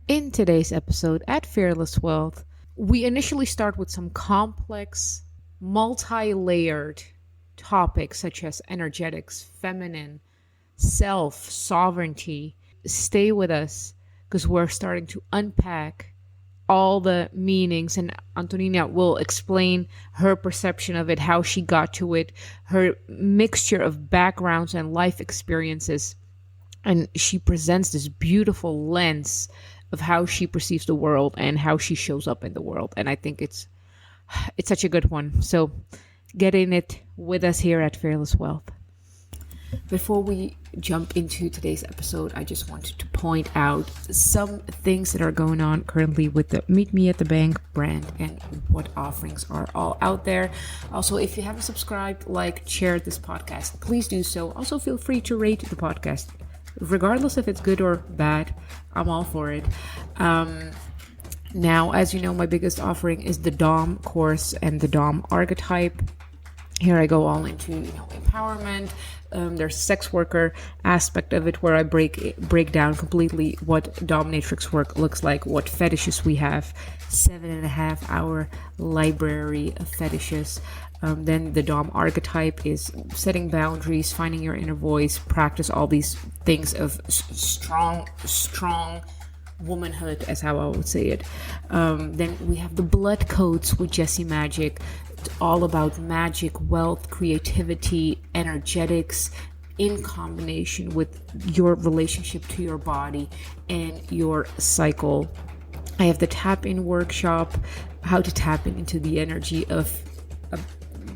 In today's episode at Fearless Wealth, we initially start with some complex, multi layered topics such as energetics, feminine, self, sovereignty. Stay with us because we're starting to unpack all the meanings, and Antonina will explain her perception of it, how she got to it, her mixture of backgrounds and life experiences. And she presents this beautiful lens of how she perceives the world and how she shows up in the world. And I think it's such a good one. So get in it with us here at Fearless Wealth. Before we jump into today's episode, I just wanted to point out some things that are going on currently with the Meet Me at the Bank brand and what offerings are all out there. Also, if you haven't subscribed, shared this podcast, please do so. Also, feel free to rate the podcast. Regardless if it's good or bad, I'm all for it. Now, as you know, my biggest offering is the Dom course and the Dom archetype. Here I go all into empowerment. There's sex worker aspect of it where I break down completely what dominatrix work looks like, what fetishes we have, 7.5 hour library of fetishes. Then the Dom archetype is setting boundaries, finding your inner voice, practice all these things of strong womanhood, as how I would say it. Then we have the blood codes with Jessie Magic. It's all about magic, wealth, creativity, energetics in combination with your relationship to your body and your cycle. I have the tap in workshop, how to tap into the energy of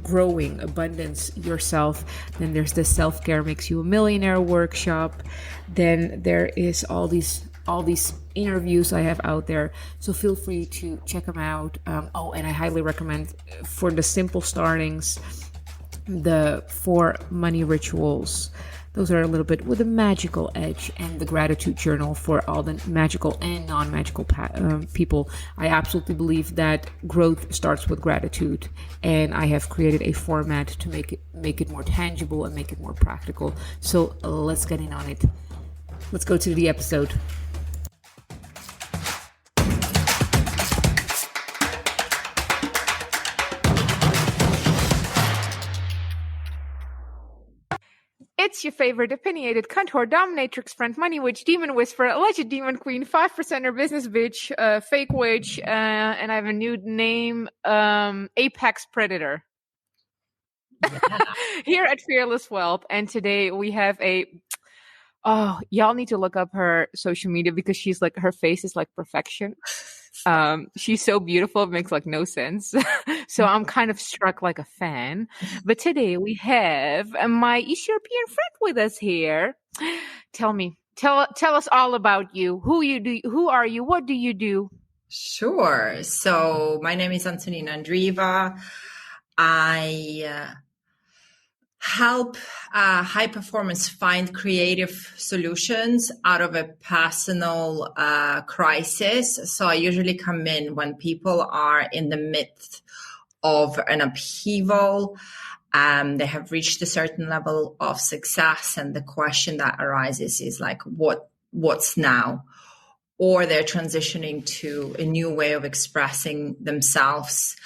growing abundance yourself. Then there's the self-care makes you a millionaire workshop. Then there is all these interviews I have out there, so feel free to check them out. And I highly recommend, for the simple startings, the 4 money rituals. Those are a little bit with a magical edge, and the gratitude journal for all the magical and non-magical people. I absolutely believe that growth starts with gratitude, and I have created a format to make it more tangible and make it more practical. So let's get in on it. Let's go to the episode. It's your favorite opinionated contour dominatrix friend, money witch, demon whisperer, alleged demon queen, 5%er business bitch, fake witch, and I have a new name, apex predator. Yeah. Here at Fearless Wealth, and today we have y'all need to look up her social media because she's her face is like perfection. She's so beautiful, it makes no sense. So I'm kind of struck like a fan. But today we have my East European friend with us here. Tell us all about you. Who are you? What do you do? Sure. So my name is Antonina Andreeva. I help high performance find creative solutions out of a personal crisis. So I usually come in when people are in the midst of an upheaval. They have reached a certain level of success, and the question that arises is what's now? Or they're transitioning to a new way of expressing themselves,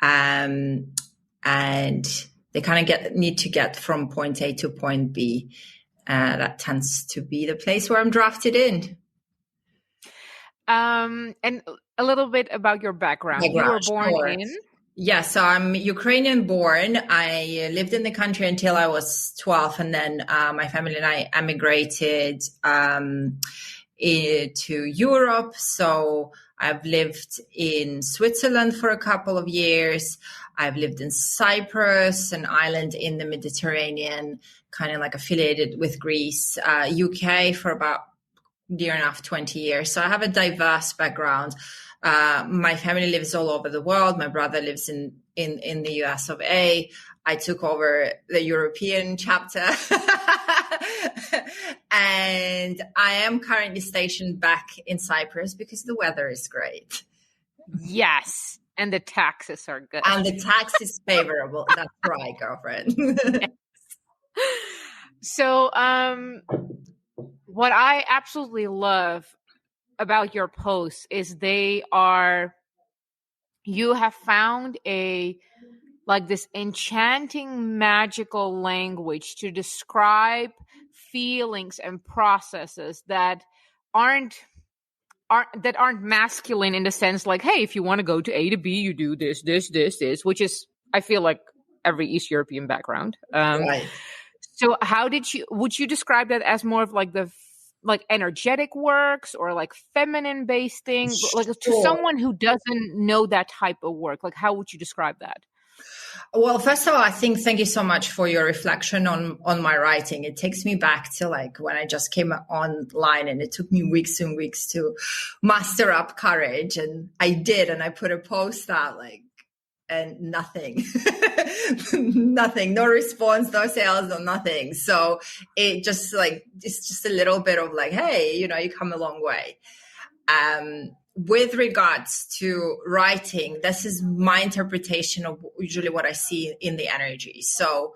and they kind of need to get from point A to point B. That tends to be the place where I'm drafted in. And a little bit about your background. You were born in? Yeah, so I'm Ukrainian born. I lived in the country until I was 12, and then my family and I emigrated to Europe. So I've lived in Switzerland for a couple of years. I've lived in Cyprus, an island in the Mediterranean, kind of affiliated with Greece, UK for about a year and a half, 20 years. So I have a diverse background. My family lives all over the world. My brother lives in the US of A. I took over the European chapter. And I am currently stationed back in Cyprus because the weather is great. Yes. And the taxes are good. And the tax is favorable. That's right, girlfriend. Yes. So what I absolutely love about your posts is you have found this enchanting magical language to describe feelings and processes that aren't masculine, in the sense like, hey, if you want to go to A to B, you do this, which is, I feel like, every East European background. Right. So would you describe that as more of like energetic works, or like feminine based thing? Like, to Sure. someone who doesn't know that type of work, like, how would you describe that? Well, first of all, thank you so much for your reflection on my writing. It takes me back to like when I just came online, and it took me weeks and weeks to master up courage. And I did, and I put a post out and nothing, nothing, no response, no sales, no nothing. So it's just a little bit of like, hey, you come a long way. With regards to writing, this is my interpretation of usually what I see in the energy. So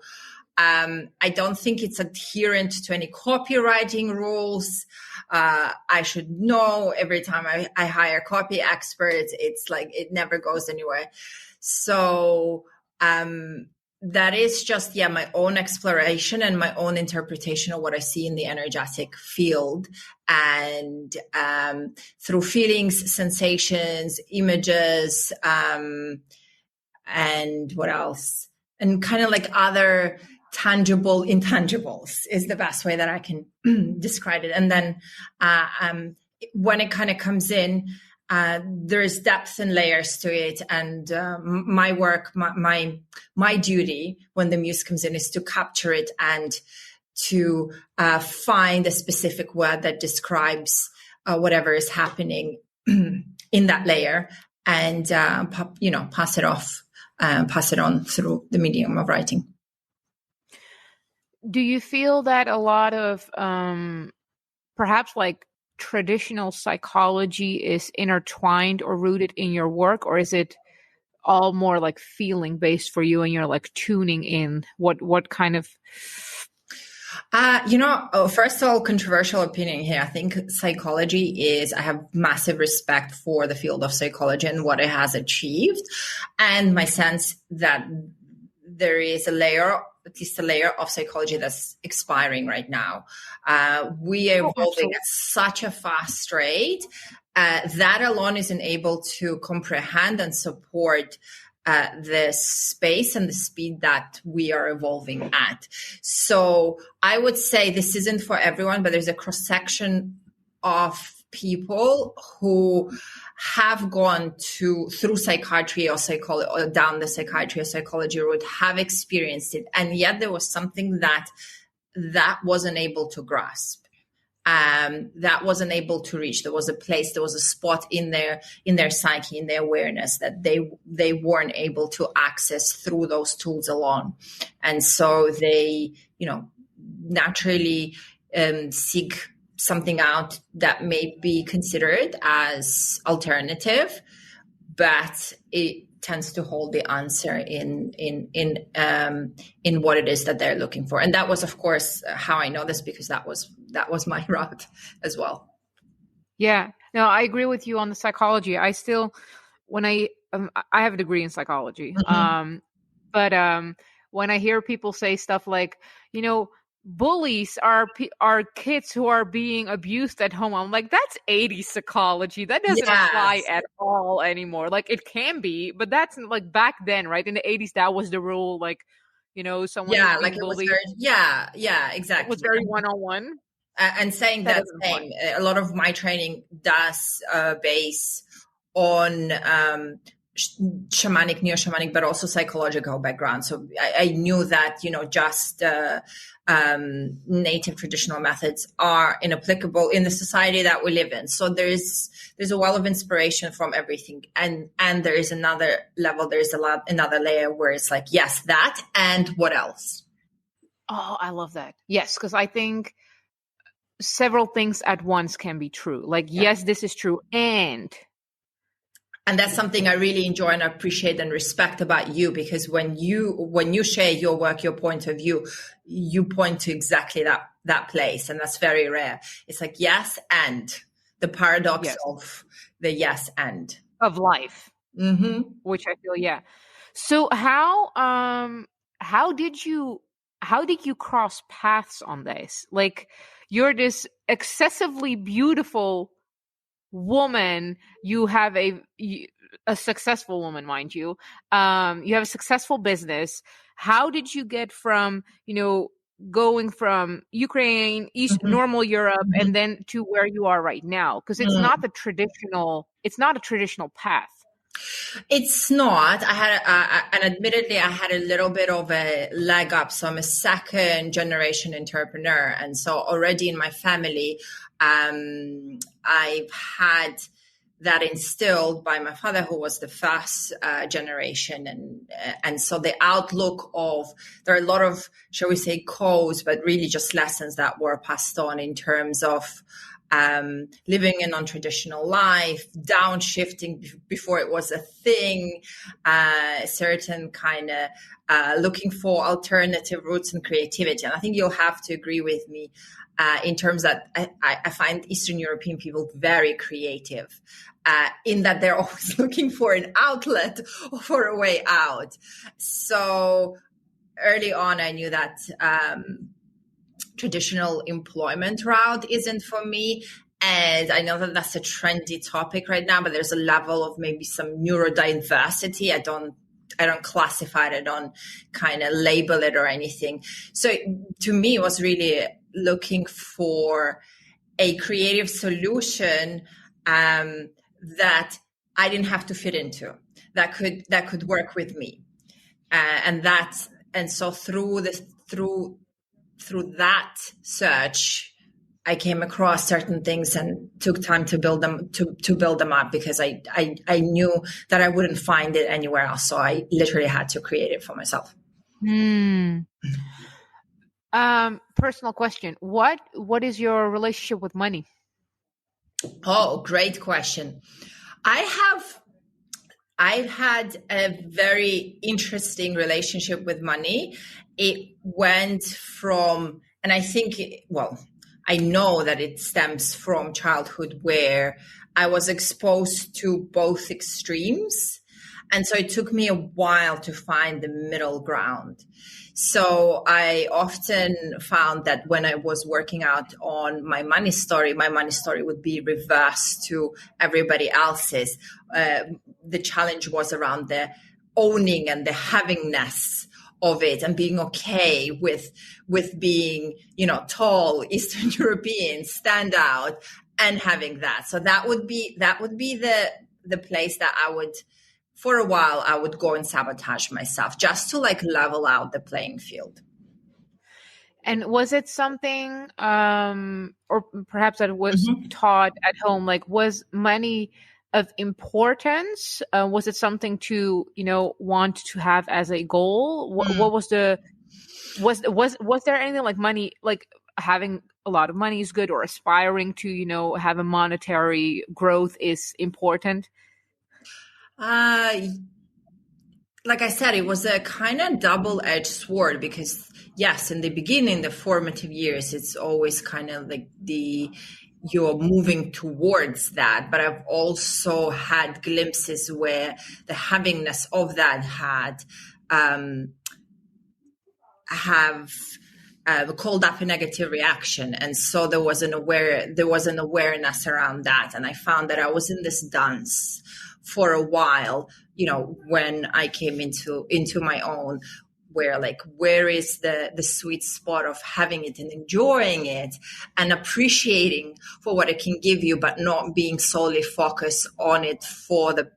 I don't think it's adherent to any copywriting rules. I should know every time I hire copy experts. It's like it never goes anywhere. So that is just, my own exploration and my own interpretation of what I see in the energetic field. And through feelings, sensations, images, and what else? And kind of like other tangible intangibles is the best way that I can describe it. And then when it kind of comes in, there's depth and layers to it. And my work, my duty when the muse comes in is to capture it and to find a specific word that describes whatever is happening in that layer, and pass it on through the medium of writing. Do you feel that a lot of perhaps like traditional psychology is intertwined or rooted in your work, or is it all more like feeling based for you and you're like tuning in? What kind of first of all, controversial opinion here. I think I have massive respect for the field of psychology and what it has achieved, and my sense that there is at least a layer of psychology that's expiring right now. We are evolving at such a fast rate that alone isn't able to comprehend and support the space and the speed that we are evolving at. So I would say this isn't for everyone, but there's a cross-section of people who have gone through psychiatry or psychology, or down the psychiatry or psychology route, have experienced it, and yet there was something that wasn't able to grasp, that wasn't able to reach. There was a place, there was a spot in their psyche, in their awareness, that they weren't able to access through those tools alone, and so they naturally seek something out that may be considered as alternative, but it tends to hold the answer in what it is that they're looking for. And that was, of course, how I know this, because that was my route as well. Yeah, no, I agree with you on the psychology. I still, when I have a degree in psychology, but when I hear people say stuff like, bullies are kids who are being abused at home, I'm like, that's 80s psychology. That doesn't apply at all anymore. Like, it can be, but that's like back then, right? In the 80s, that was the rule. Like, someone was being bullied. Exactly. It was very one-on-one. And saying that same, a lot of my training does base on shamanic, neo-shamanic, but also psychological background. So I knew that, just native traditional methods are inapplicable in the society that we live in. So there's a well of inspiration from everything. And there is another level, another layer where it's like, yes, that, and what else? Oh, I love that. Yes, because I think several things at once can be true. Like, yes, this is true, and that's something I really enjoy and appreciate and respect about you, because when you share your work, your point of view, you point to exactly that place, and that's very rare. It's like, yes, and The paradox Yes, of the yes and. of life, Mm-hmm. which I feel, yeah. So how did you cross paths on this? Like, you're this excessively beautiful woman, you have a successful woman, mind you. You have a successful business. How did you get from, going from Ukraine, East Mm-hmm. normal Europe, and then to where you are right now? Because it's not a traditional path. It's not. I had, and admittedly, I had a little bit of a leg up. So I'm a second generation entrepreneur. And so already in my family, I've had that instilled by my father, who was the first generation. And so the outlook of, there are a lot of, shall we say, codes, but really just lessons that were passed on in terms of living a non-traditional life, downshifting before it was a thing, certain kind of looking for alternative routes and creativity. And I think you'll have to agree with me in terms that I find Eastern European people very creative in that they're always looking for an outlet or for a way out. So early on, I knew that traditional employment route isn't for me. And I know that that's a trendy topic right now, but there's a level of maybe some neurodiversity. I don't classify it, I don't kind of label it or anything. So to me, it was really looking for a creative solution that I didn't have to fit into, that could work with me. And so through that search, I came across certain things and took time to build them up, because I knew that I wouldn't find it anywhere else. So I literally had to create it for myself. Personal question. What is your relationship with money? Oh, great question. I've had a very interesting relationship with money. It went from, and I think, I know that it stems from childhood, where I was exposed to both extremes. And so it took me a while to find the middle ground. So I often found that when I was working out on my money story would be reversed to everybody else's. The challenge was around the owning and the havingness of it, and being okay with being, tall, Eastern European, stand out, and having that. So that would be the place that I would, for a while, I would go and sabotage myself, just to level out the playing field. And was it something, or perhaps that was taught at home? Like, was money of importance? Was it something to, want to have as a goal? What was was there anything like money, like having a lot of money is good, or aspiring to, have a monetary growth is important? Like I said, it was a kind of double-edged sword, because yes, in the beginning, the formative years, it's always kind of like you're moving towards that. But I've also had glimpses where the havingness of that have called up a negative reaction. And so there was an awareness around that. And I found that I was in this dance for a while, when I came into my own, where is the sweet spot of having it and enjoying it and appreciating for what it can give you, but not being solely focused on it for the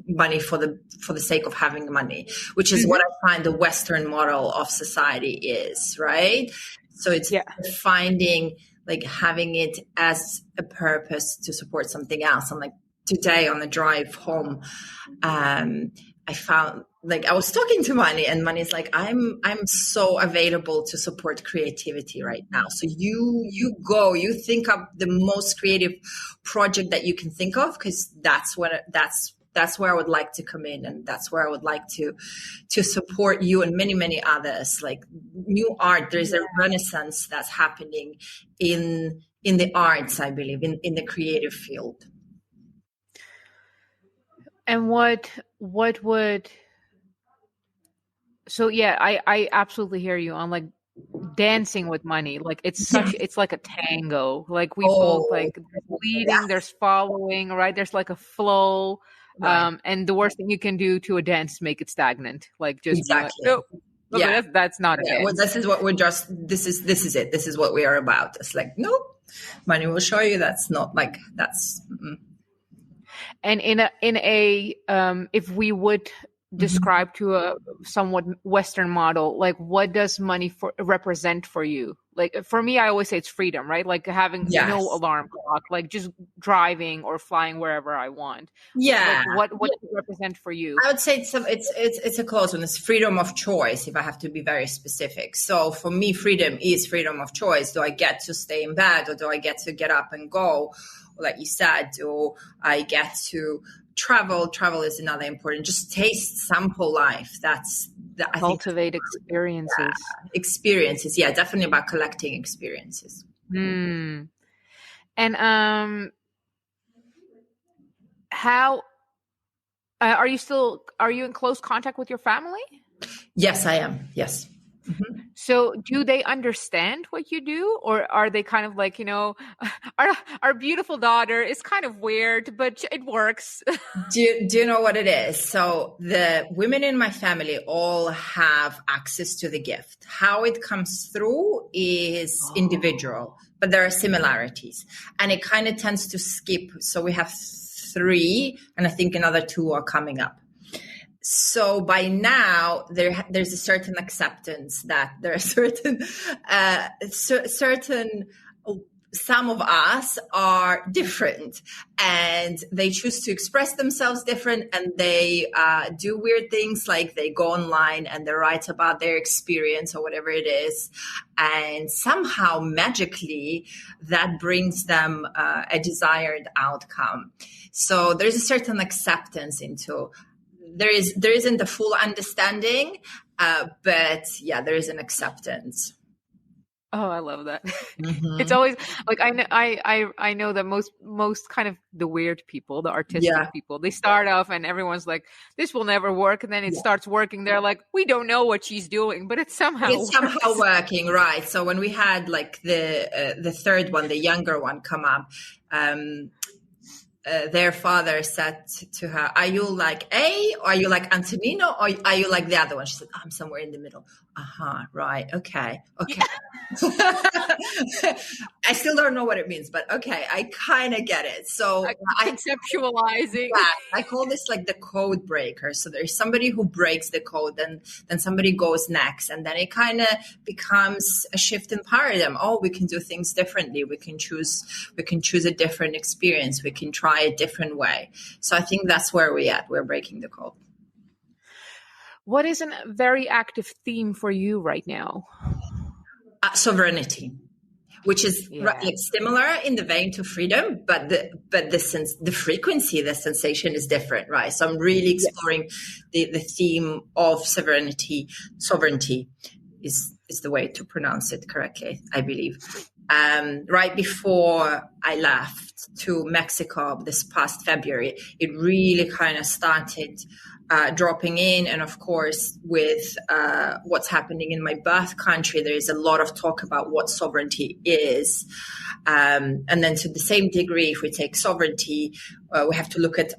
money for the sake of having money, which is what I find the Western model of society is, right? So it's finding, having it as a purpose to support something else. And today on the drive home, I found, I was talking to money, and money's I'm so available to support creativity right now. So you think of the most creative project that you can think of, because that's where I would like to come in, and that's where I would like to support you and many, many others. New art, there's a renaissance that's happening in in the arts, I believe, in the creative field. And what would, so yeah, I absolutely hear you on like dancing with money. Like Yeah. it's like a tango. Like we both Oh, like there's leading, yes, there's following, right? There's like a flow. right. And the worst thing you can do to a dance is make it stagnant. Like just be like, Exactly. nope. Okay, Yeah. that's not a Yeah. Well, dance. this is what we're just, this is it. This is what we are about. It's like, nope, money will show you that's not like, that's, And in a if we would mhm. describe to a somewhat Western model, like what does money for represent for you? Like for me, I always say it's freedom, right? Like having no Yes. alarm clock, like just driving or flying wherever I want. Yeah. Like what does it represent for you? I would say it's a close one. It's freedom of choice, if I have to be very specific. So for me, freedom is freedom of choice. Do I get to stay in bed, or do I get to get up and go? Like you said, do I get to travel? Travel is another important. Just taste, sample life. I think Cultivate experiences. experiences. Yeah, definitely about collecting experiences. Hmm. And how are you in close contact with your family? Yes, I am. Yes. So do they understand what you do, or are they kind of like, our beautiful daughter is kind of weird, but it works? Do you know what it is? So the women in my family all have access to the gift. How it comes through is individual, but there are similarities. And it kind of tends to skip. So we have 3, and I think another 2 are coming up. So by now there's a certain acceptance that there are certain some of us are different, and they choose to express themselves different, and they do weird things, like they go online and they write about their experience or whatever it is, and somehow magically that brings them a desired outcome. So there's a certain acceptance into there isn't a full understanding, but yeah, there is an acceptance. Oh, I love that. It's Mm-hmm. always like I know that most kind of the weird people, the Yeah. artistic people, they start off and everyone's like, this will never work, and then it starts working. They're like, we don't know what she's doing, but it somehow It's somehow works. working, right? So when we had like the third one, the younger one, come up, um, their father said to her, "Are you like A, or are you like Antonina, or are you like the other one?" She said, "I'm somewhere in the middle." Right, okay. I still don't know what it means, but okay, I kind of get it. So Like conceptualizing. yeah, I call this like the code breaker. So there's somebody who breaks the code, and then somebody goes next, and then it kind of becomes a shift in paradigm. Oh, we can do things differently. We can choose a different experience. We can try a different way. So I think that's where we're at. We're breaking the code. What is a very active theme for you right now? Sovereignty, which is Yeah. like similar in the vein to freedom, but the frequency, the sensation is different, right? So I'm really Yes. exploring the theme of sovereignty. Sovereignty is the way to pronounce it correctly, I believe. Right before I left to Mexico this past February, it really kind of started dropping in. And of course, with what's happening in my birth country, there is a lot of talk about what sovereignty is. And then to the same degree, if we take sovereignty, we have to look at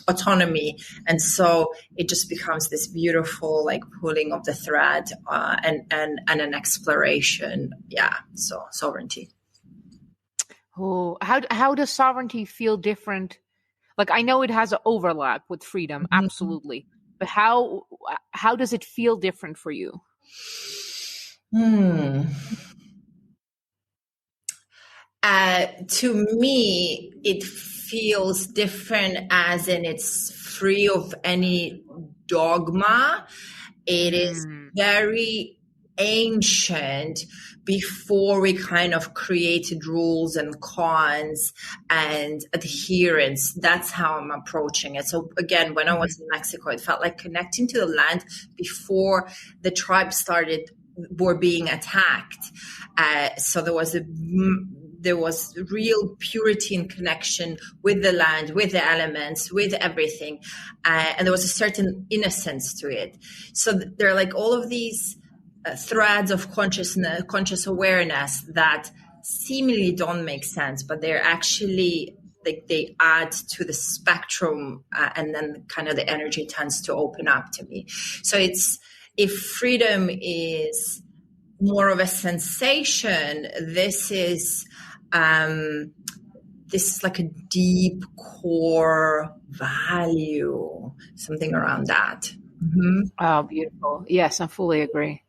autonomy. And so it just becomes this beautiful like pulling of the thread and an exploration. Yeah, so sovereignty. Oh, how does sovereignty feel different? Like I know it has an overlap with freedom, Mhm. absolutely. But how does it feel different for you? Hmm. To me, it feels different as in it's free of any dogma. It is Mm. very ancient before we kind of created rules and cons and adherence. That's how I'm approaching it. So again, when I was in Mexico, it felt like connecting to the land before the tribe were being attacked. So there was there was real purity and connection with the land, with the elements, with everything. And there was a certain innocence to it. So there are like all of these threads of consciousness, conscious awareness that seemingly don't make sense, but they're actually like they add to the spectrum, and then kind of the energy tends to open up to me. So it's, if freedom is more of a sensation, this is like a deep core value, something around that. Mm-hmm. Oh, beautiful. Yes, I fully agree.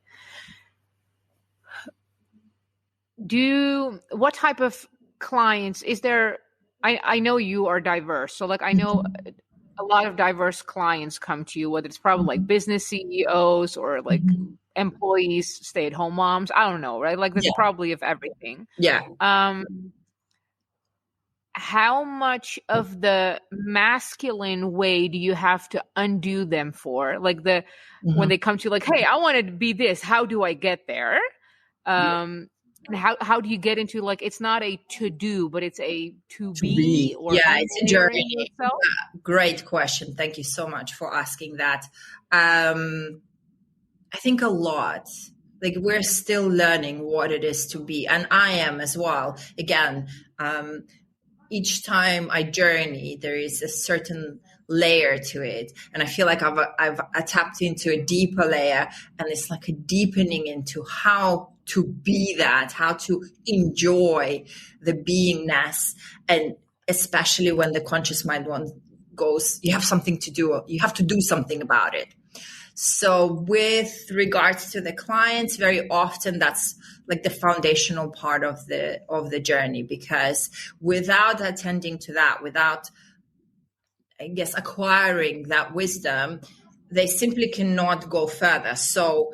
What type of clients is there? I know you are diverse. So like, I know a lot of diverse clients come to you, whether it's probably like business CEOs or like employees, stay-at-home moms. I don't know, right? Like, there's probably of everything. Yeah. How much of the masculine way do you have to undo them for? Like when they come to you like, hey, I want to be this. How do I get there? And how do you get into, like, it's not a to do, but it's a to be, or it's a journey. Yourself? Great question. Thank you so much for asking that. I think a lot. Like, we're still learning what it is to be, and I am as well. Again, each time I journey, there is a certain layer to it, and I feel like I've tapped into a deeper layer, and it's like a deepening into how to be that, how to enjoy the beingness, and especially when the conscious mind one goes, you have something to do, you have to do something about it. So with regards to the clients, very often that's like the foundational part of the journey, because without attending to that, without, I guess, acquiring that wisdom, they simply cannot go further. So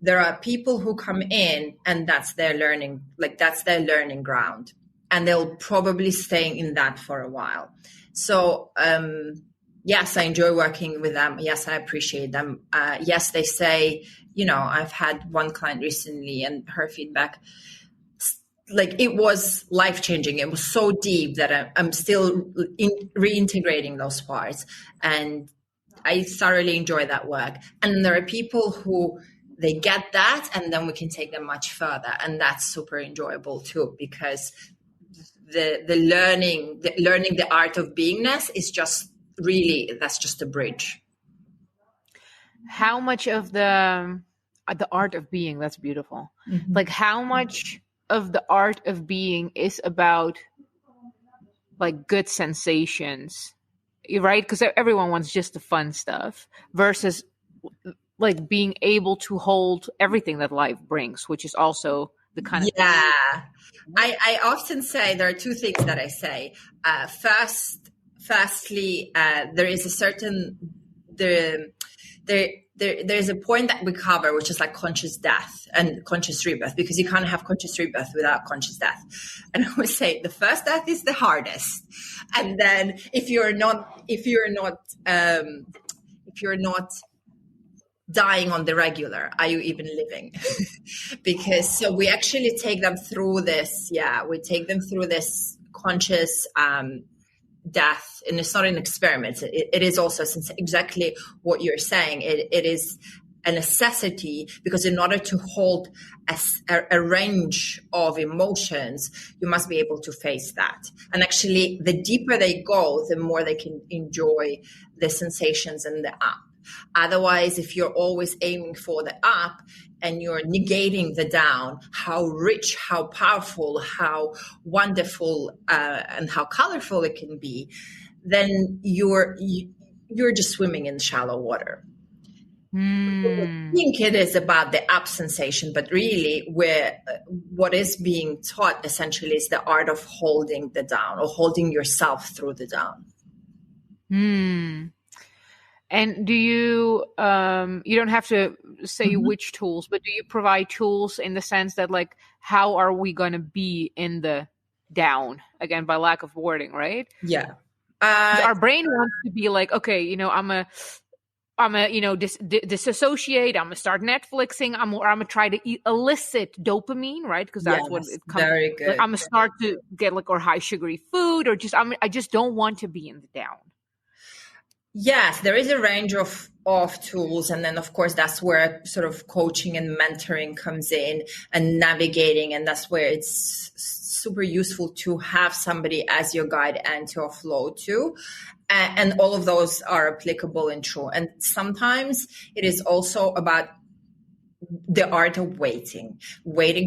there are people who come in and that's their learning, like that's their learning ground, and they'll probably stay in that for a while. So, yes, I enjoy working with them. Yes, I appreciate them. Yes, they say, I've had one client recently and her feedback, like, it was life-changing. It was so deep that I'm still reintegrating those parts, and I thoroughly enjoy that work. And there are people who they get that, and then we can take them much further, and that's super enjoyable too, because the learning the art of beingness is just really, that's just a bridge. How much of the art of being, that's beautiful. Like, how much of the art of being is about like good sensations, right? Because everyone wants just the fun stuff, versus like being able to hold everything that life brings, which is also the kind of I often say there are two things that I say. Firstly, there is a certain there's a point that we cover, which is like conscious death and conscious rebirth, because you can't have conscious rebirth without conscious death. And I always say the first death is the hardest, and then if you're not dying on the regular, are you even living? Because so we actually take them through this. We take them through this conscious death, and it's not an experiment. It is also, since exactly what you're saying, it is a necessity, because in order to hold a range of emotions, you must be able to face that. And actually, the deeper they go, the more they can enjoy the sensations and the up. Otherwise, if you're always aiming for the up and you're negating the down, how rich, how powerful, how wonderful, and how colorful it can be, then you're just swimming in shallow water. I think it is about the up sensation, but really what is being taught essentially is the art of holding the down, or holding yourself through the down. And do you, you don't have to say which tools, but do you provide tools in the sense that, like, how are we going to be in the down? Again, by lack of wording, right? Yeah. Our brain wants to be like, okay, I'm gonna, disassociate. I'm gonna start Netflixing. I'm gonna try to elicit dopamine, right? Because that's what Yes, it comes. very Like, good. I'm gonna start to get like or high sugary food, or I just don't want to be in the down. Yes, there is a range of tools, and then of course that's where sort of coaching and mentoring comes in, and navigating, and that's where it's super useful to have somebody as your guide and to offload to. And all of those are applicable and true. And sometimes it is also about the art of waiting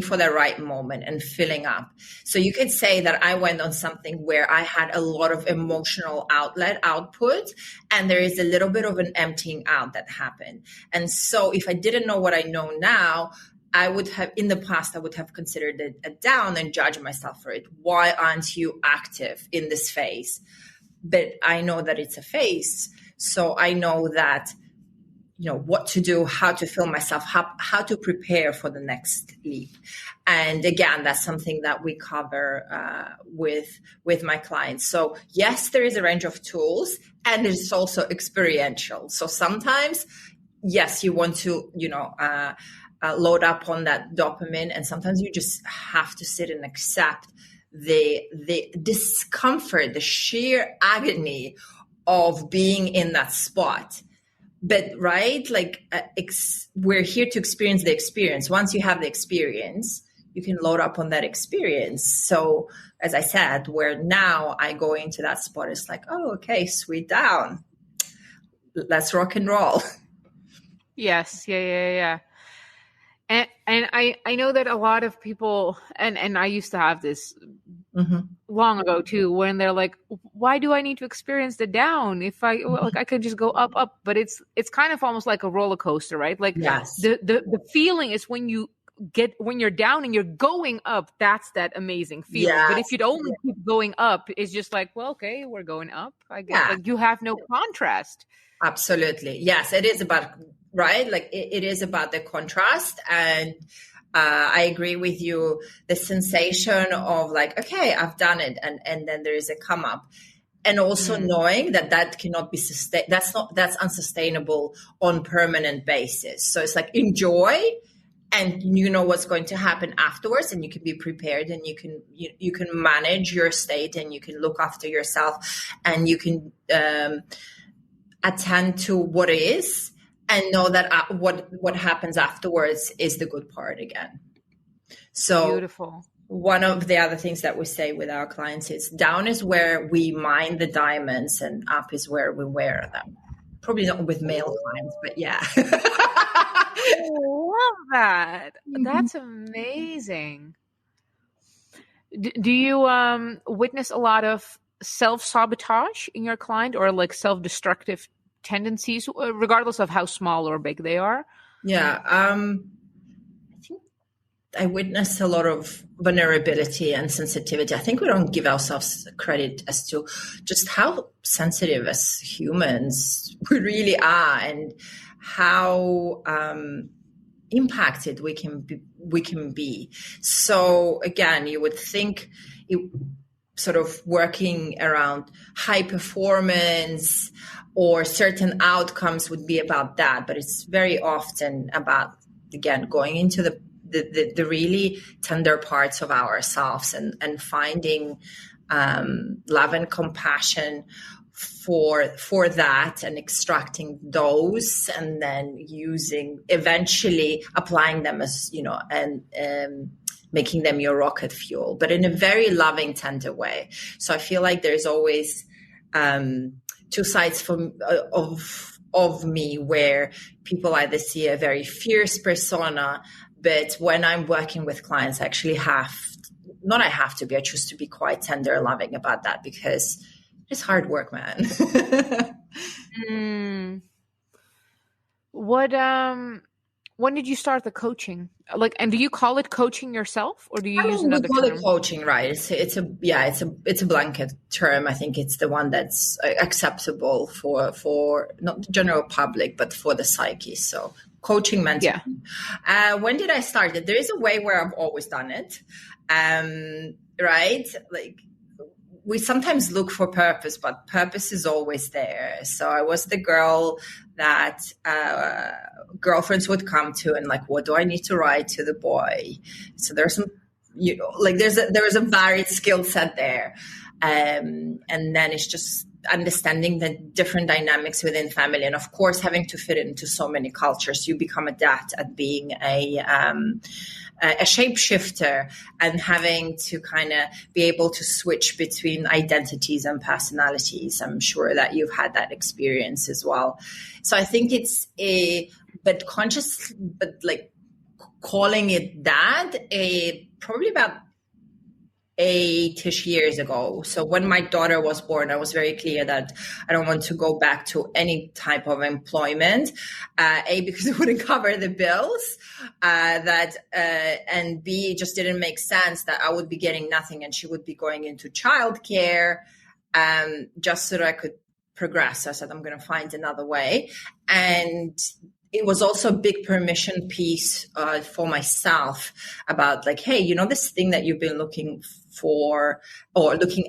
for the right moment and filling up. So you could say that I went on something where I had a lot of emotional output, and there is a little bit of an emptying out that happened. And so if I didn't know what I know now, I would have, in the past, I would have considered it a down and judged myself for it. Why aren't you active in this phase? But I know that it's a phase. So I know that, what to do, how to fill myself, how to prepare for the next leap. And again, that's something that we cover with my clients. So yes, there is a range of tools, and it's also experiential. So sometimes, yes, you want to, load up on that dopamine, and sometimes you just have to sit and accept the discomfort, the sheer agony of being in that spot. But right, like we're here to experience the experience. Once you have the experience, you can load up on that experience. So as I said, where now I go into that spot, it's like, oh, okay, sweet down, let's rock and roll. Yes, yeah. And I know that a lot of people, and I used to have this long ago too, when they're like, why do I need to experience the down if I could just go up? But it's kind of almost like a roller coaster, right? Like Yes. the feeling is when you're down and you're going up, that's that amazing feeling. Yes. But if you'd only keep going up, it's just like, well, okay, we're going up. I guess like you have no contrast. Absolutely. Yes, it is about, right? Like it is about the contrast. And I agree with you. The sensation of like, okay, I've done it. And then there is a come up. And also knowing that cannot be sustained. That's unsustainable on permanent basis. So it's like enjoy, and you know what's going to happen afterwards, and you can be prepared, and you can manage your state, and you can look after yourself, and you can attend to what is, and know that what happens afterwards is the good part again. So beautiful. One of the other things that we say with our clients is down is where we mine the diamonds, and up is where we wear them. Probably not with male clients, but yeah. I love that. That's amazing. Do you witness a lot of self-sabotage in your client, or like self-destructive tendencies, regardless of how small or big they are? Yeah. I think I witness a lot of vulnerability and sensitivity. I think we don't give ourselves credit as to just how sensitive as humans we really are, and how impacted we can be. So again, you would think sort of working around high performance or certain outcomes would be about that, but it's very often about, again, going into the really tender parts of ourselves, and finding love and compassion for that, and extracting those, and then eventually applying them as, and making them your rocket fuel, but in a very loving, tender way. So I feel like there's always two sides of me, where people either see a very fierce persona, but when I'm working with clients, I actually I choose to be quite tender and loving about that, because it's hard work, man. When did you start the coaching? And do you call it coaching yourself, or do you use another term? We call term? it coaching, right? It's a blanket term. I think it's the one that's acceptable for not the general public, but for the psyche. So coaching, mentoring. Yeah. When did I start it? There is a way where I've always done it, right? Like, we sometimes look for purpose, but purpose is always there. So I was the girl that girlfriends would come to, and like, what do I need to write to the boy? So there's some, like there is a varied skill set there. And then it's just understanding the different dynamics within family. And of course, having to fit into so many cultures, you become adept at being a shapeshifter and having to kind of be able to switch between identities and personalities. I'm sure that you've had that experience as well. So I think it's but like calling it that, probably about 8-ish years ago. So when my daughter was born, I was very clear that I don't want to go back to any type of employment, because it wouldn't cover the bills, and B, it just didn't make sense that I would be getting nothing and she would be going into childcare, just so that I could progress. So I said, I'm going to find another way. And it was also a big permission piece for myself about like, hey, this thing that you've been looking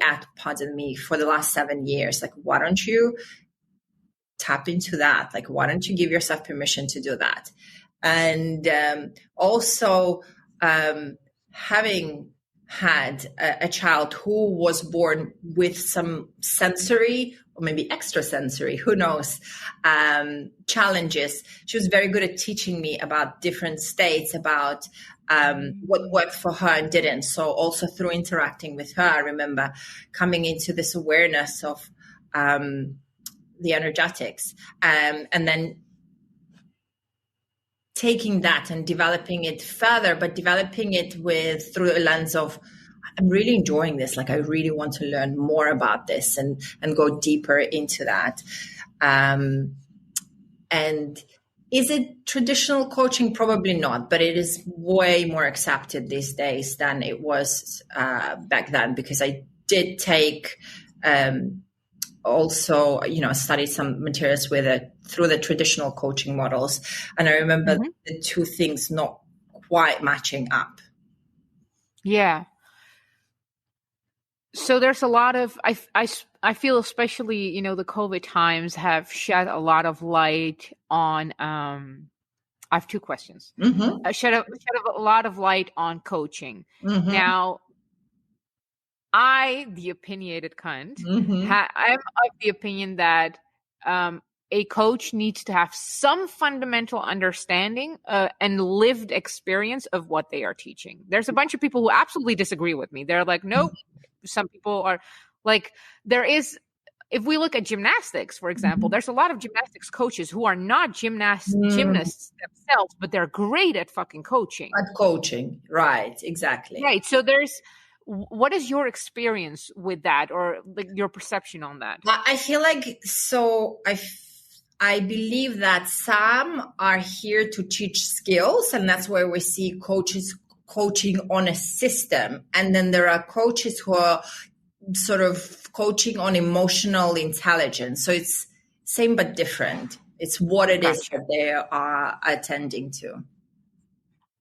at, pardon me, for the last 7 years, like, why don't you tap into that? Like, why don't you give yourself permission to do that? And also having had a child who was born with some sensory or maybe extrasensory, who knows, challenges. She was very good at teaching me about different states, about what worked for her and didn't. So also through interacting with her, I remember coming into this awareness of the energetics, and then taking that and developing it further, but developing it through a lens of, I'm really enjoying this. Like, I really want to learn more about this and go deeper into that. And is it traditional coaching? Probably not, but it is way more accepted these days than it was back then, because I did take also, studied some materials with it through the traditional coaching models. And I remember the two things not quite matching up. Yeah. So there's a lot of, I feel especially, the COVID times have shed a lot of light on, I have two questions. Shed a lot of light on coaching. Now, the opinionated kind, I'm of the opinion that a coach needs to have some fundamental understanding and lived experience of what they are teaching. There's a bunch of people who absolutely disagree with me. They're like, nope. Some people are like, if we look at gymnastics, for example, there's a lot of gymnastics coaches who are not gymnasts themselves, but they're great at fucking coaching. At coaching, right, exactly. Right. So what is your experience with that, or like your perception on that? I feel like, I believe that some are here to teach skills, and that's where we see coaches coaching on a system. And then there are coaches who are sort of coaching on emotional intelligence. So it's same but different. It's what it is that they are attending to.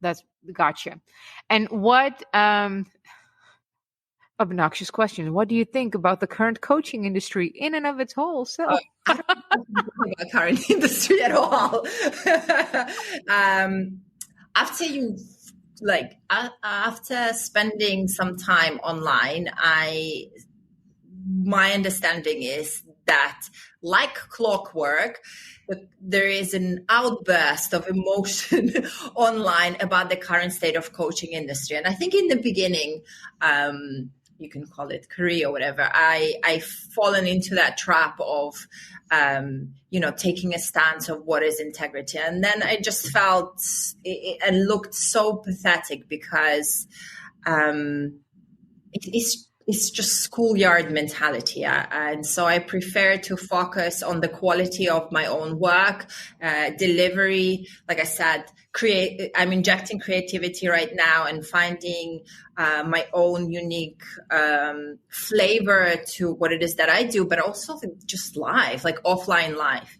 That's gotcha. And what obnoxious question, what do you think about the current coaching industry in and of its whole self? I don't know about current industry at all. After spending some time online, my understanding is that, like clockwork, there is an outburst of emotion online about the current state of coaching industry. And I think in the beginning, you can call it career or whatever, I've fallen into that trap of, taking a stance of what is integrity. And then I just felt it and looked so pathetic because it's just schoolyard mentality. And so I prefer to focus on the quality of my own work, delivery. Like I said, I'm injecting creativity right now and finding my own unique flavor to what it is that I do, but also just life, like offline life.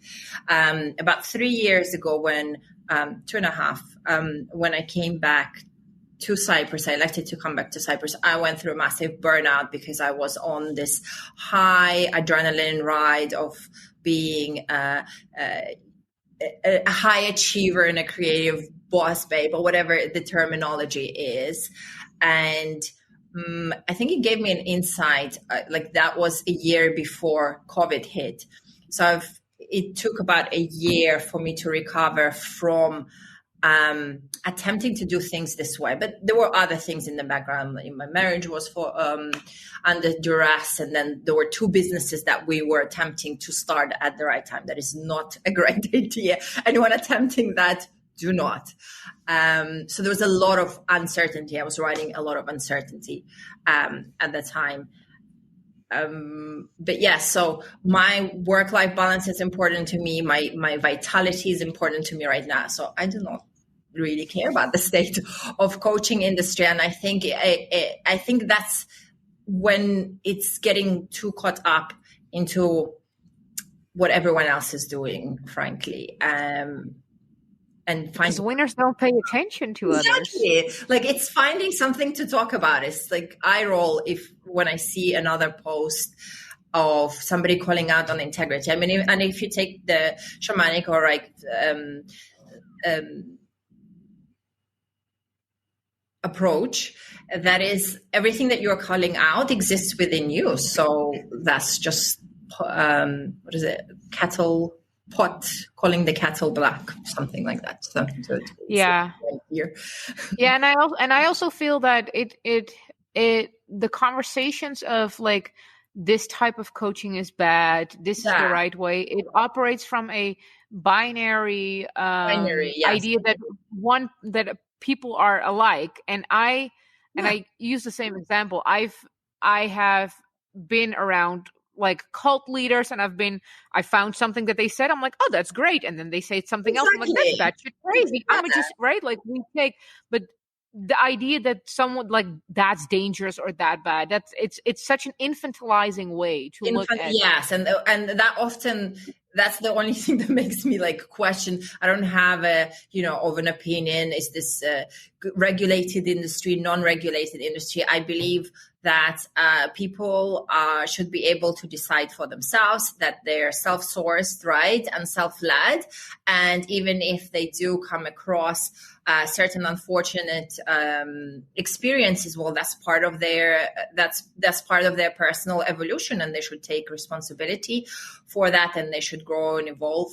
About 3 years ago, 2.5, when I came back to Cyprus, I elected to come back to Cyprus. I went through a massive burnout because I was on this high adrenaline ride of being a high achiever and a creative boss babe, or whatever the terminology is. And I think it gave me an insight. Like that was a year before COVID hit. So it took about a year for me to recover from attempting to do things this way. But there were other things in the background. My marriage was for under duress, and then there were two businesses that we were attempting to start at the right time. That is not a great idea. Anyone attempting that, do not. So there was a lot of uncertainty. I was writing a lot of uncertainty at the time. But yeah, so my work-life balance is important to me. My vitality is important to me right now. So I do not really care about the state of coaching industry. And I think that's when it's getting too caught up into what everyone else is doing, frankly. And because winners don't pay attention to exactly. others. Like it's finding something to talk about. It's like I roll when I see another post of somebody calling out on integrity. I mean, and if you take the shamanic or like approach, that is everything that you're calling out exists within you. So that's just what is it? Kettle pot, calling the kettle black, something like that. So yeah, yeah, and I also feel that it the conversations of like this type of coaching is bad, this is the right way. It operates from a binary yes. idea that people are alike, and I use the same example. I have been around like cult leaders, and I found something that they said, I'm like, oh, that's great, and then they say something else, I'm like, that's batshit crazy. I'm just right, like we take, but the idea that someone like that's dangerous or that bad, it's such an infantilizing way to look at. Yes, and that often, that's the only thing that makes me like question. I don't have of an opinion. Is this regulated industry, non-regulated industry? I believe that people should be able to decide for themselves, that they're self-sourced, right, and self-led. And even if they do come across certain unfortunate experiences, well, that's part of their personal evolution, and they should take responsibility for that, and they should grow and evolve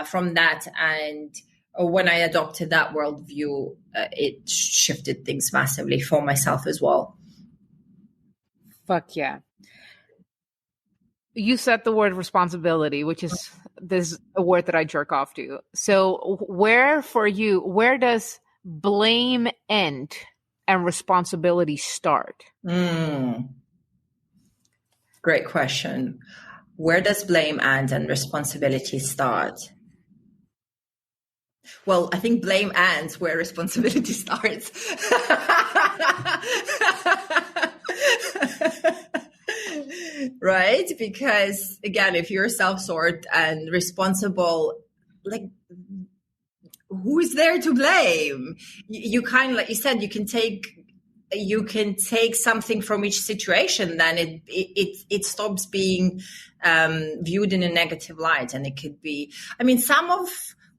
from that. And when I adopted that worldview, it shifted things massively for myself as well. Fuck yeah. You said the word responsibility, which is a word that I jerk off to. So where does blame end and responsibility start? Great question. Where does blame end and responsibility start? Well, I think blame ends where responsibility starts. Right? Because again, if you're self-sourced and responsible, like who is there to blame? You kind of, like you said, you can take something from each situation, then it stops being viewed in a negative light. And it could be, I mean, some of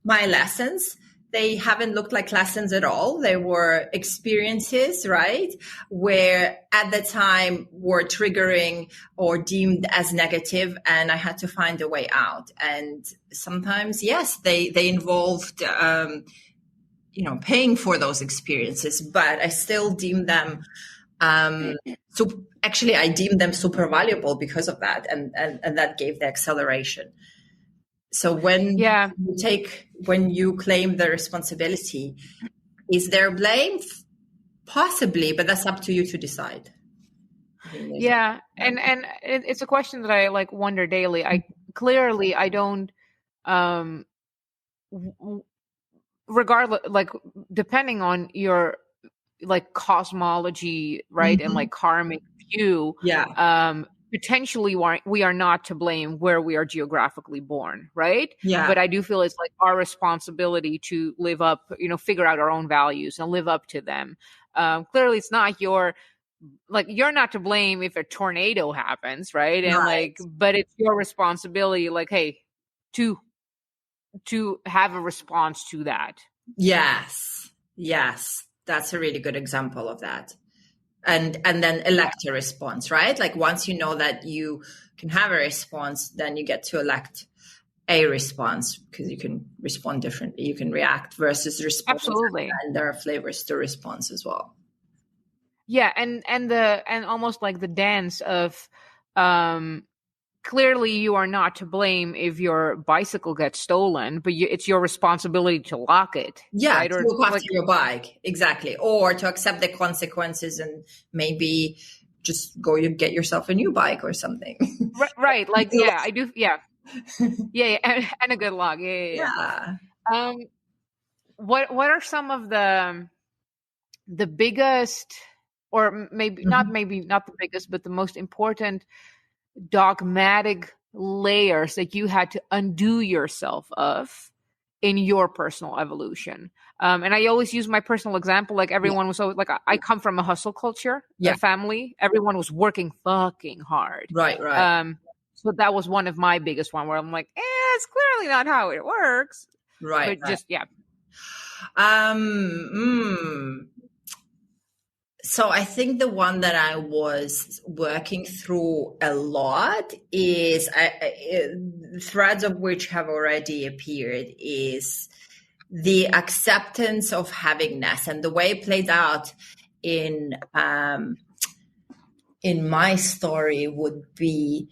my lessons, they haven't looked like lessons at all. They were experiences, right? Where at the time were triggering or deemed as negative, and I had to find a way out. And sometimes, yes, they involved, paying for those experiences, but I still deem them, so actually I deemed them super valuable because of that. And that gave the acceleration. So when you claim the responsibility, is there blame? Possibly, but that's up to you to decide. Yeah, and it's a question that I like wonder daily. I don't, regardless, like depending on your like cosmology, right, mm-hmm. and like karmic view, potentially we are not to blame where we are geographically born, right? Yeah. But I do feel it's like our responsibility to live up, figure out our own values and live up to them. Clearly it's not you're not to blame if a tornado happens, right? And but it's your responsibility, like, hey, to to have a response to that. Yes. That's a really good example of that. And then elect a response, right? Like once you know that you can have a response, then you get to elect a response, because you can respond differently. You can react versus response. Absolutely. And there are flavors to response as well. Yeah, and almost like the dance of clearly you are not to blame if your bicycle gets stolen, but it's your responsibility to lock it. Yeah, right? to look after your bike, exactly, or to accept the consequences and maybe just go get yourself a new bike or something. Right. Like, yeah, I do. Yeah. Yeah. And a good luck. Yeah. What are some of the biggest, or maybe not the biggest, but the most important dogmatic layers that you had to undo yourself of in your personal evolution? And I always use my personal example. Like everyone was always like, I come from a hustle culture, a family. Everyone was working fucking hard. Right. So that was one of my biggest one where I'm like, it's clearly not how it works. Right. But just, yeah. So I think the one that I was working through a lot is threads of which have already appeared is the acceptance of havingness, and the way it played out in my story would be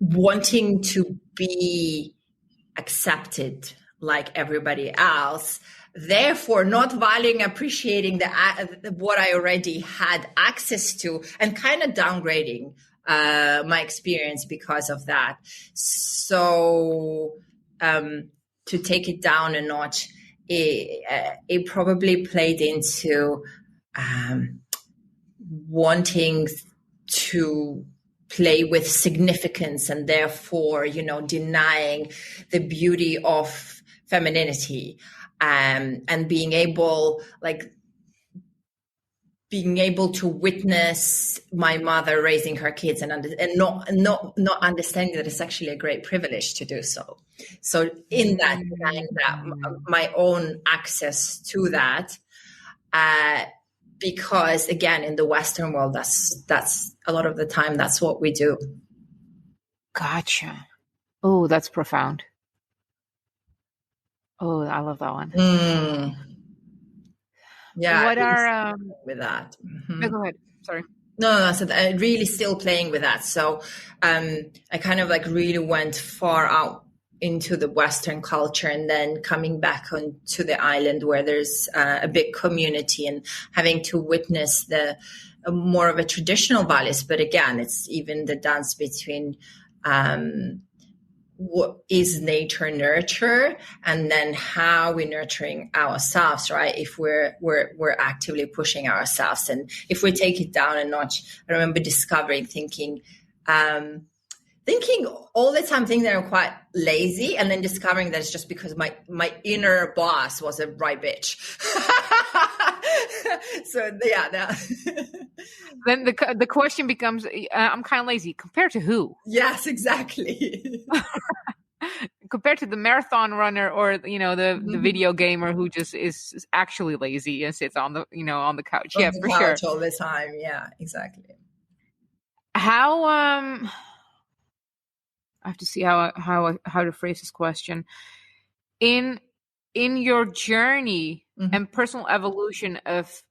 wanting to be accepted like everybody else, therefore not valuing, appreciating what I already had access to, and kind of downgrading my experience because of that. So to take it down a notch, it probably played into wanting to play with significance, and therefore, denying the beauty of femininity, and being able to witness my mother raising her kids and not understanding that it's actually a great privilege to do so. So in that, my own access to that, because again, in the Western world, that's a lot of the time, that's what we do. Gotcha. Oh, that's profound. Oh, I love that one. Yeah. What are with that? No, go ahead. Sorry. No. So I'm really still playing with that. So I kind of really went far out into the Western culture, and then coming back onto the island where there's a big community, and having to witness the more of a traditional values. But again, it's even the dance between what is nature nurture, and then how we're nurturing ourselves, right? If we're actively pushing ourselves, and if we take it down a notch. I remember discovering, thinking all the time, thinking that I'm quite lazy, and then discovering that it's just because my inner boss was a right bitch. So yeah. Then the question becomes, I'm kind of lazy compared to who? Yes, exactly. Compared to the marathon runner, or the video gamer who just is actually lazy and sits on the on the couch. On yeah, the for couch sure. all the time. Yeah, exactly. How I have to see how to phrase this question. In your journey and personal evolution of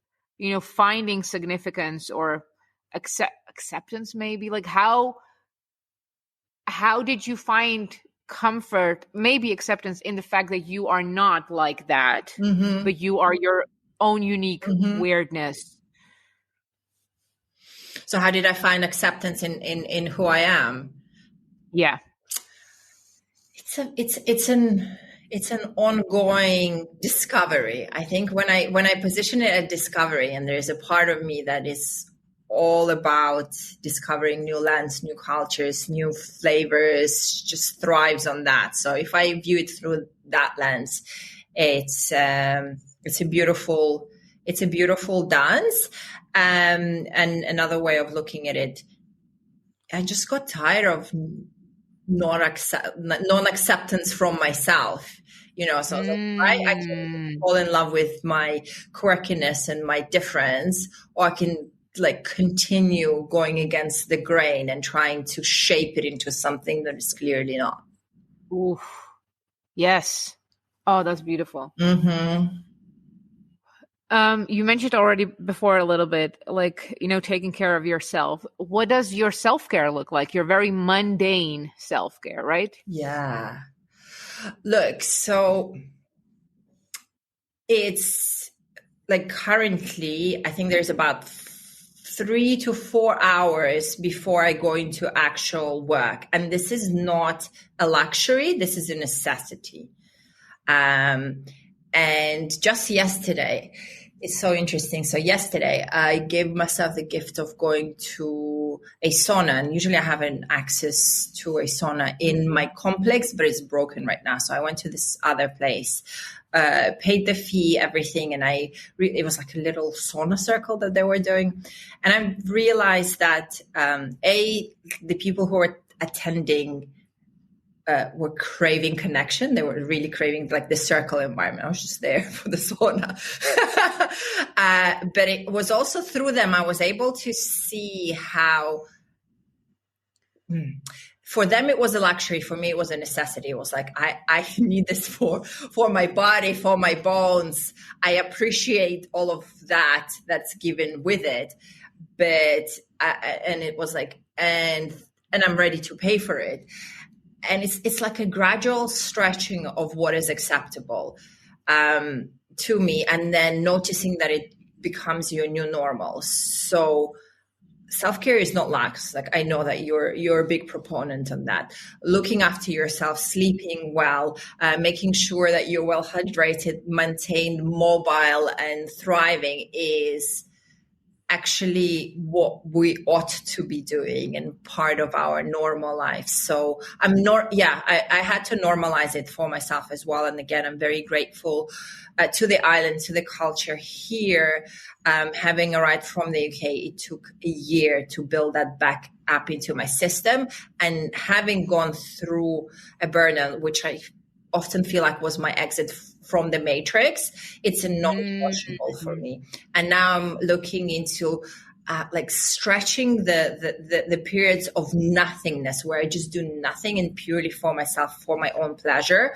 finding significance or acceptance, maybe, like how did you find comfort, maybe acceptance, in the fact that you are not like that, but you are your own unique weirdness? So how did I find acceptance in who I am? Yeah. It's an ongoing discovery. I think when I position it at discovery, and there's a part of me that is all about discovering new lands, new cultures, new flavors, just thrives on that. So if I view it through that lens, it's a beautiful dance. And another way of looking at it, I just got tired of non-acceptance from myself. So I was like, right, I can Mm. fall in love with my quirkiness and my difference, or I can like continue going against the grain and trying to shape it into something that is clearly not. Oof. Yes. Oh, that's beautiful. Mm-hmm. You mentioned already before a little bit, like, taking care of yourself. What does your self-care look like? Your very mundane self-care, right? Yeah. Look, so it's like currently, I think there's about 3 to 4 hours before I go into actual work. And this is not a luxury, this is a necessity. And just yesterday, it's so interesting. So yesterday, I gave myself the gift of going to a sauna. And usually I have an access to a sauna in my complex, but it's broken right now. So I went to this other place, paid the fee, everything. And it was like a little sauna circle that they were doing. And I realized that, the people who were attending were craving connection. They were really craving like the circle environment. I was just there for the sauna. But it was also through them, I was able to see how, for them, it was a luxury. For me, it was a necessity. It was like, I need this for my body, for my bones. I appreciate all of that that's given with it. But, and it was like, and I'm ready to pay for it. And it's like a gradual stretching of what is acceptable to me, and then noticing that it becomes your new normal. So self-care is not lax. Like, I know that you're a big proponent on that. Looking after yourself, sleeping well, making sure that you're well hydrated, maintained, mobile, and thriving is actually what we ought to be doing and part of our normal life. So I had to normalize it for myself as well. And again, I'm very grateful to the island, to the culture here. Having arrived from the UK, it took a year to build that back up into my system. And having gone through a burnout, which I often feel like was my exit from the matrix, it's a non-negotiable for me. And now I'm looking into like stretching the periods of nothingness where I just do nothing and purely for myself, for my own pleasure.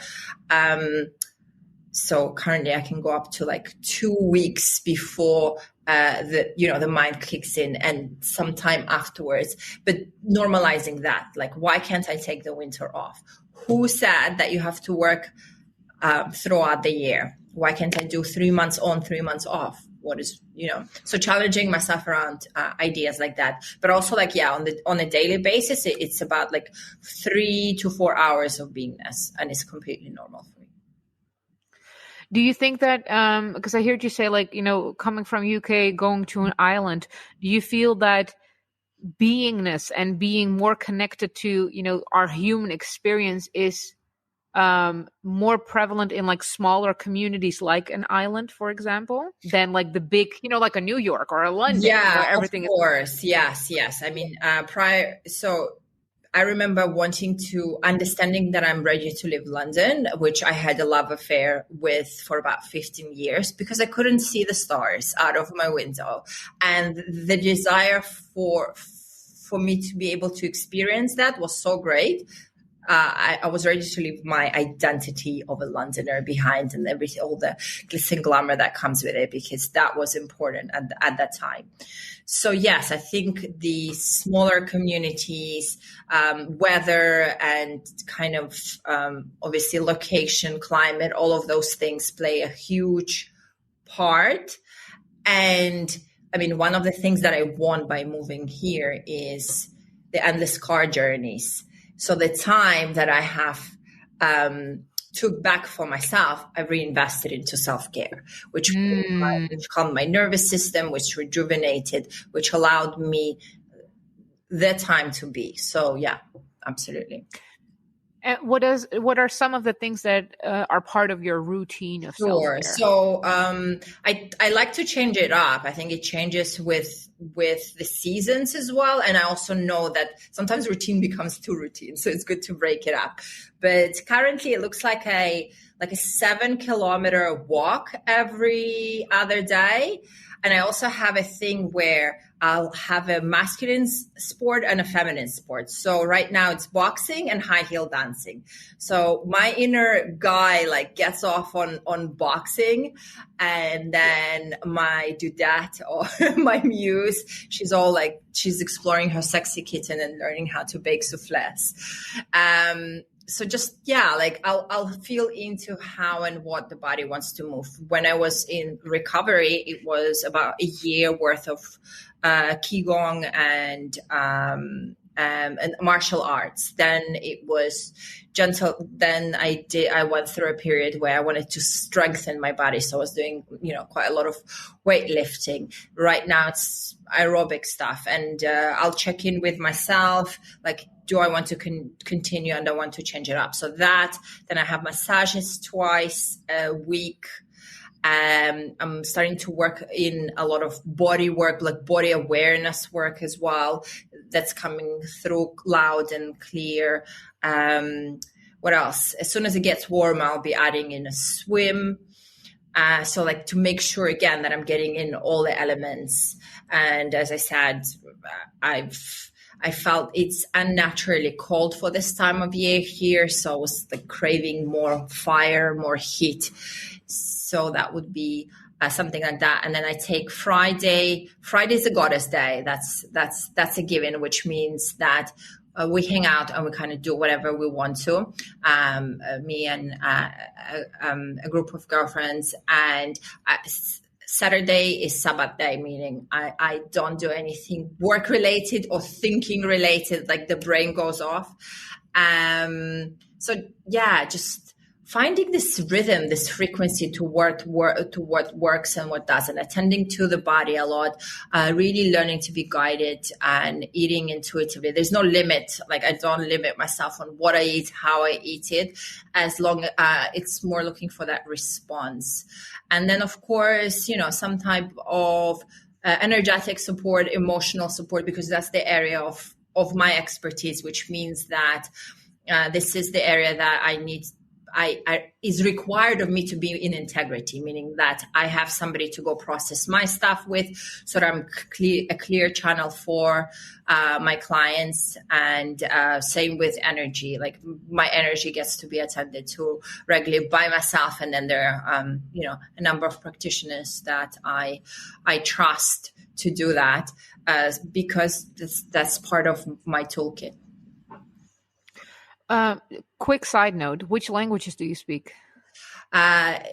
So currently I can go up to like 2 weeks before the mind kicks in, and sometime afterwards, but normalizing that, like, why can't I take the winter off? Who said that you have to work throughout the year? Why can't I do 3 months on, 3 months off? What is, so challenging myself around ideas like that, but also like, on a daily basis, it's about like 3 to 4 hours of beingness, and it's completely normal for me. Do you think that, because I heard you say, like, coming from UK, going to an island, do you feel that beingness and being more connected to, our human experience is more prevalent in like smaller communities, like an island, for example, than like the big, like a New York or a London, where everything of course. Yes. I mean, I remember understanding that I'm ready to leave London, which I had a love affair with for about 15 years because I couldn't see the stars out of my window. And the desire for me to be able to experience that was so great. I was ready to leave my identity of a Londoner behind and everything, all the glitz and glamour that comes with it, because that was important at that time. So yes, I think the smaller communities, weather and kind of obviously location, climate, all of those things play a huge part. And I mean, one of the things that I want by moving here is the endless car journeys. So the time that I have took back for myself, I reinvested into self-care, which calmed my nervous system, which rejuvenated, which allowed me the time to be. So yeah, absolutely. And what are some of the things that are part of your routine of Sure. self-care? So I like to change it up. I think it changes with the seasons as well. And I also know that sometimes routine becomes too routine. So it's good to break it up. But currently it looks like a 7 kilometer walk every other day. And I also have a thing where I'll have a masculine sport and a feminine sport. So right now it's boxing and high heel dancing. So my inner guy like gets off on boxing, and then my dudette or my muse, she's exploring her sexy kitten and learning how to bake souffles. So just, yeah, like I'll feel into how and what the body wants to move. When I was in recovery, it was about a year worth of Qigong and martial arts. Then it was gentle. Then I went through a period where I wanted to strengthen my body. So I was doing, quite a lot of weightlifting. Right now it's aerobic stuff, and I'll check in with myself, like, do I want to continue and I want to change it up? So that, then I have massages twice a week. I'm starting to work in a lot of body work, like body awareness work as well. That's coming through loud and clear. What else? As soon as it gets warm, I'll be adding in a swim. So like to make sure again that I'm getting in all the elements. And as I said, I felt it's unnaturally cold for this time of year here. So I was like craving more fire, more heat. So that would be something like that. And then I take Friday. Friday's a goddess day. That's a given, which means that we hang out and we kind of do whatever we want to. Me and a group of girlfriends. And Saturday is Sabbath day, meaning I don't do anything work related or thinking related, like the brain goes off. So yeah, just finding this rhythm, this frequency to what works and what doesn't, attending to the body a lot, really learning to be guided and eating intuitively. There's no limit. Like I don't limit myself on what I eat, how I eat it, as long as it's more looking for that response. And then of course, some type of energetic support, emotional support, because that's the area of my expertise, which means that this is the area that I need is required of me to be in integrity, meaning that I have somebody to go process my stuff with, so that I'm a clear channel for my clients. And same with energy, like my energy gets to be attended to regularly by myself. And then there are, a number of practitioners that I trust to do that because that's part of my toolkit. Quick side note, which languages do you speak?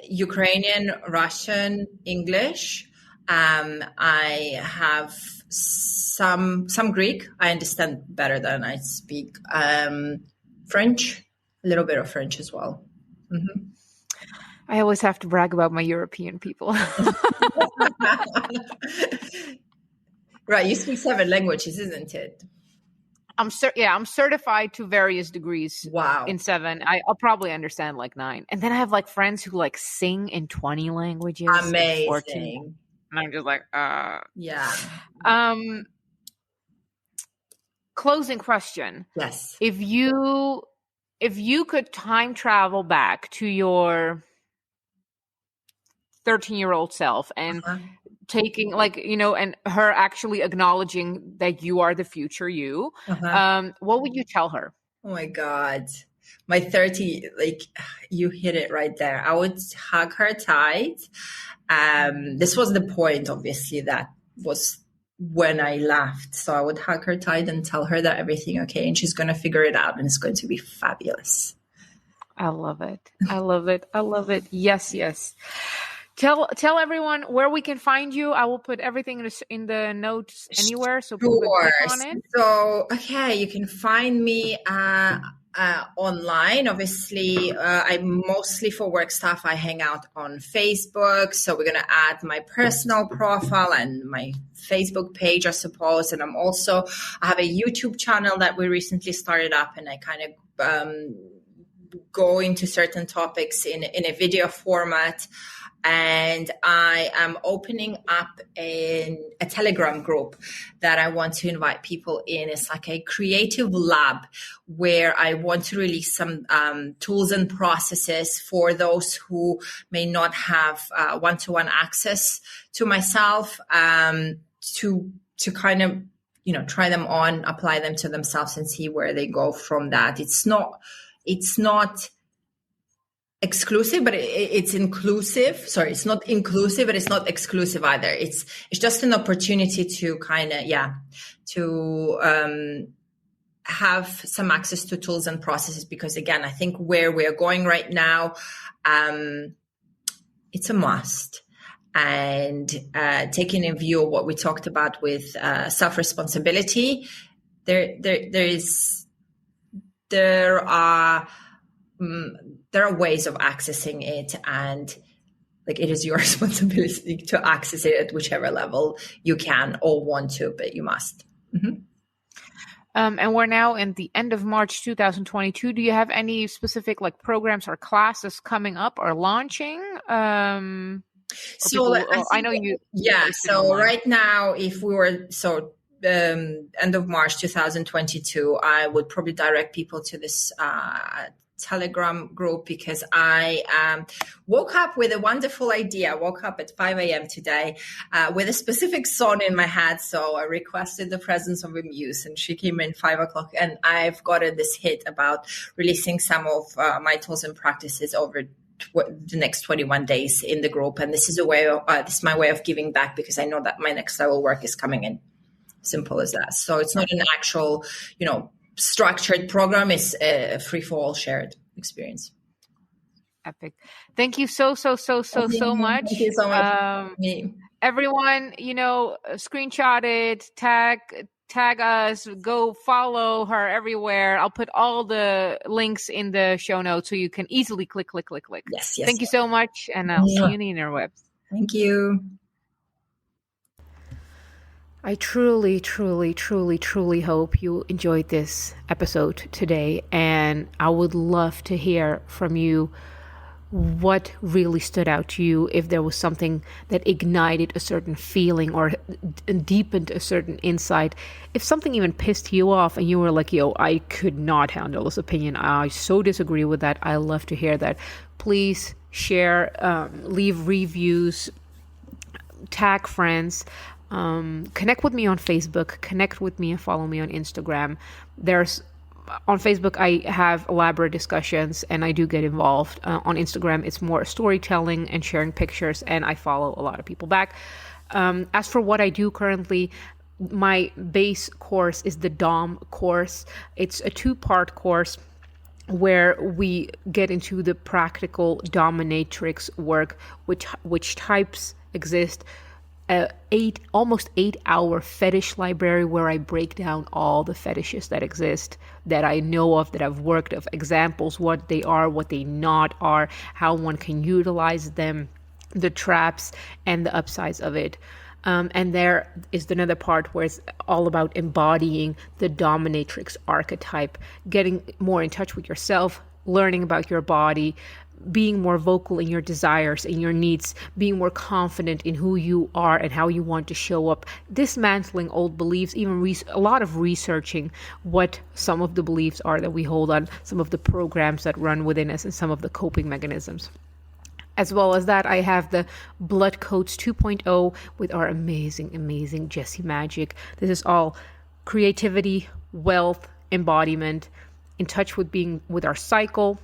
Ukrainian, Russian, English. I have some Greek. I understand better than I speak. French, a little bit of French as well. Mm-hmm. I always have to brag about my European people. Right, you speak 7 languages, isn't it? I'm certified to various degrees. Wow. In 7. I'll probably understand like 9. And then I have like friends who like sing in 20 languages. Amazing. 14. And I'm just like, yeah. Closing question. Yes. If you could time travel back to your 13-year-old self and taking and her actually acknowledging that you are the future you, what would you tell her? Oh my God. My 30, like you hit it right there. I would hug her tight. This was the point, obviously, that was when I left. So I would hug her tight and tell her that everything okay and she's going to figure it out and it's going to be fabulous. I love it. I love it. I love it. Yes, yes. Tell everyone where we can find you. I will put everything in the notes anywhere, so people can click on it. So, okay, you can find me online. Obviously, I mostly for work stuff, I hang out on Facebook. So we're going to add my personal profile and my Facebook page, I suppose. And I have a YouTube channel that we recently started up, and I kind of go into certain topics in a video format. And I am opening up a Telegram group that I want to invite people in. It's like a creative lab where I want to release some tools and processes for those who may not have one-to-one access to myself, to kind of, try them on, apply them to themselves and see where they go from that. It's not exclusive, but it's inclusive. Sorry, it's not inclusive, but it's not exclusive either. It's just an opportunity to kind of, have some access to tools and processes, because again, I think where we're going right now, it's a must. And taking in view of what we talked about with self-responsibility, there are ways of accessing it, and like it is your responsibility to access it at whichever level you can or want to, but you must. Mm-hmm. And we're now in the end of March 2022. Do you have any specific programs or classes coming up or launching? I know you. Yeah. So right now, if we were end of March 2022, I would probably direct people to this Telegram group, because I woke up with a wonderful idea. I woke up at 5 a.m. today with a specific song in my head. So I requested the presence of a muse, and she came in 5 o'clock. And I've gotten this hit about releasing some of my tools and practices over the next 21 days in the group. And this is my way of giving back, because I know that my next level work is coming in. Simple as that. So it's not an actual, structured program. Is a free for all shared experience. Epic. Thank you so much. Thank you so much. Everyone, screenshot it, tag us, go follow her everywhere. I'll put all the links in the show notes so you can easily click. Yes. Thank you so much, and I'll see you in the interwebs. Thank you. I truly hope you enjoyed this episode today, and I would love to hear from you what really stood out to you, if there was something that ignited a certain feeling or deepened a certain insight, if something even pissed you off and you were like, yo, I could not handle this opinion, I so disagree with that. I love to hear that. Please share, leave reviews, tag friends. Connect with me on Facebook, connect with me and follow me on Instagram. On Facebook, I have elaborate discussions and I do get involved. On Instagram, it's more storytelling and sharing pictures, and I follow a lot of people back. As for what I do currently, my base course is the DOM course. It's a 2-part course where we get into the practical dominatrix work, which types exist. Almost 8-hour fetish library where I break down all the fetishes that exist, that I know of, that I've worked of, examples, what they are, what they not are, how one can utilize them, the traps and the upsides of it. And there is another part where it's all about embodying the dominatrix archetype, getting more in touch with yourself, learning about your body, being more vocal in your desires and your needs, being more confident in who you are and how you want to show up, dismantling old beliefs, even a lot of researching what some of the beliefs are that we hold on, some of the programs that run within us, and some of the coping mechanisms. As well as that, I have the Blood Codes 2.0 with our amazing Jessie Magic. This is all creativity, wealth, embodiment, in touch with being with our cycle,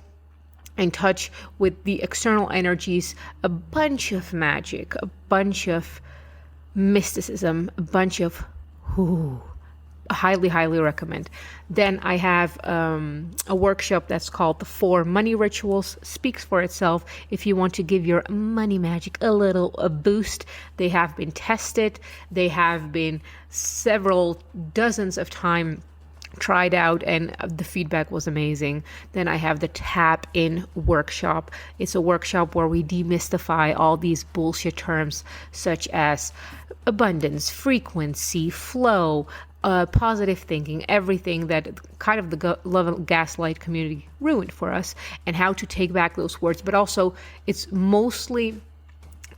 in touch with the external energies, a bunch of magic, a bunch of mysticism, a bunch of highly recommend. Then I have a workshop that's called the 4 Money Rituals. Speaks for itself. If you want to give your money magic a boost, they have been tested. They have been several dozens of times tried out, and the feedback was amazing. Then I have the Tap In workshop. It's a workshop where we demystify all these bullshit terms such as abundance, frequency, flow, positive thinking, everything that kind of the love and gaslight community ruined for us, and how to take back those words. But also, it's mostly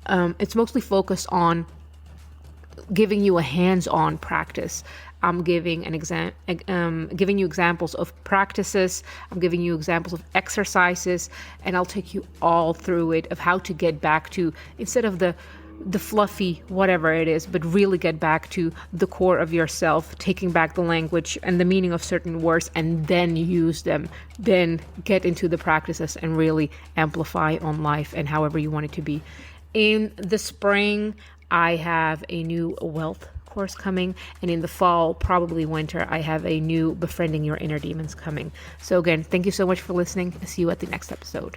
focused on giving you a hands-on practice. I'm giving giving you examples of practices. I'm giving you examples of exercises, and I'll take you all through it of how to get back to, instead of the fluffy whatever it is, but really get back to the core of yourself, taking back the language and the meaning of certain words, and then use them. Then get into the practices and really amplify on life and however you want it to be. In the spring, I have a new wealth course coming, and in the fall, probably winter, I have a new Befriending Your Inner Demons coming. So again, thank you so much for listening. See you at the next episode.